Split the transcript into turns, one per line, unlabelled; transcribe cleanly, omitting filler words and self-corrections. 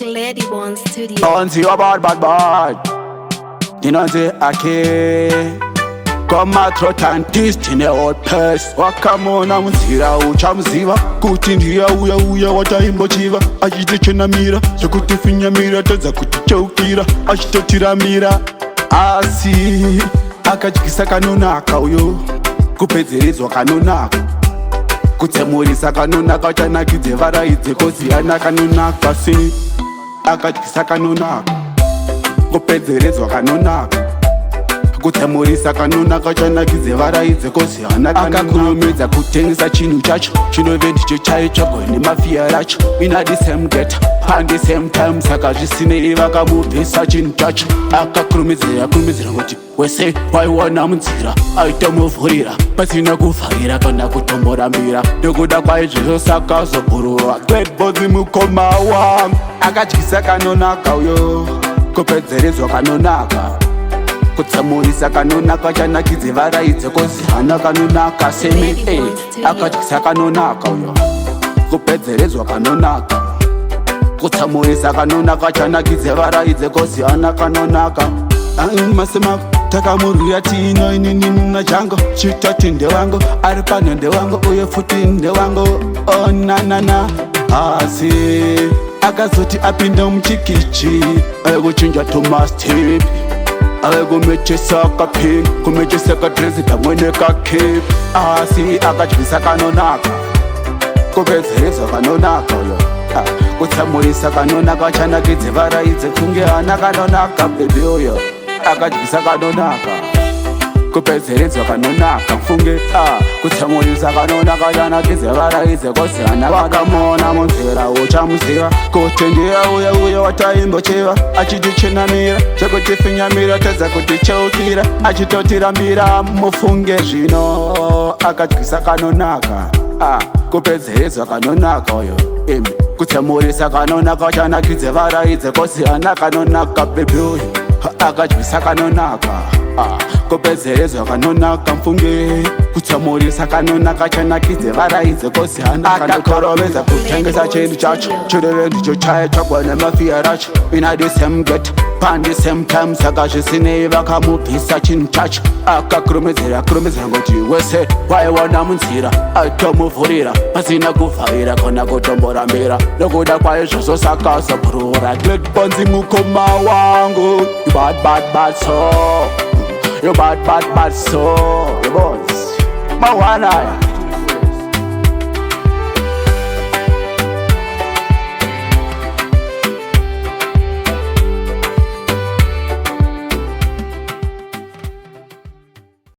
Glady One Studio.
On see you bad. You know the Arkie. Come my throat and taste in the old purse. Wakamona mzira uchamziva kuti ndiya uya wataimbochiva achitichena mira zvekutifinya mira tadza kutichaukira achitotira mira asi akadyisa kanonaka uyo kupedzeredzwa kanonaka kutsemurisa kanonaka chanakidze varaidze koziyana kanonaka si akadyisa kanonaka kupedzeredzwa kanonaka kutsemurisa kanonaka chanakidze varaidze koziyana akakurumidza kutengesa chinhu chacho chinove ndicho chaitsvagwa nemafiya racho ina the same data and the same time saka zvisinei vakamubvisa chinhu chacho akakurumidzira kuti wese waiwana munzira aitomuvhurira pasina kuvharira kana kutomborambira nekuda kwaizvozvo saka azobhurura gedbodzi mukoma wangu akadyisa kanonaka uyo kupedzeredzwa kanonaka kutsamurisa kanonaka chanakidze varaidze kozihana kanonaka semi akadyisa kanonaka uyo kupedzeredzwa kanonaka kutsamurisa kanonaka chanakidze varaidze kozihana kanonaka masema takamurwira tino inini nachango chitati ndewangu ari pano ndewangu uye futi ndewangu onanana asi akazoti apinda muchikichi ayekuchinja tomastip ayekumechesa kapin kumechesa kadresi kamwene kakip asi akadyisa kanonaka kupedzeredzwa kanonaka uyo kutsamurisa kanonaka chanakidze varaidze kunge hana kanonaka bebi uyo akadyisa kanonaka kupedzeredzwa kanonaka mfunge kutsamurisa kanonaka chanakidze varaidze kozihana wakamona munzira uchamuziva kuti ndiye uya wataimbochiva achitichenamira zvekutifinyamira tadza kutichaukira achitotirambira mufunge zvino akadyisa kanonaka kupedzeredzwa kanonaka uyo kutsamurisa kanonaka chanakidze varaidze kozihana kanonaka bebi uyo akadyisa kanonaka kupedzeredzwa kanonaka mfunge kutsamurisa kanonaka chanakidze varaidze kozihana akakoroveza kutengesa chinhu chacho chireve ndicho chaitsvagwa nemafiya racho ina the same get pan the same time saka zvisinei vakamubvisa chinhu chacho akakurumidzira kuti wese waiwana munzira aitomuvhurira pasina kuvharira kana kutomborambira nokuda kwaizvozvo saka azobhurura gledbonzi mukoma wangu you bad so you bad so you boys mawana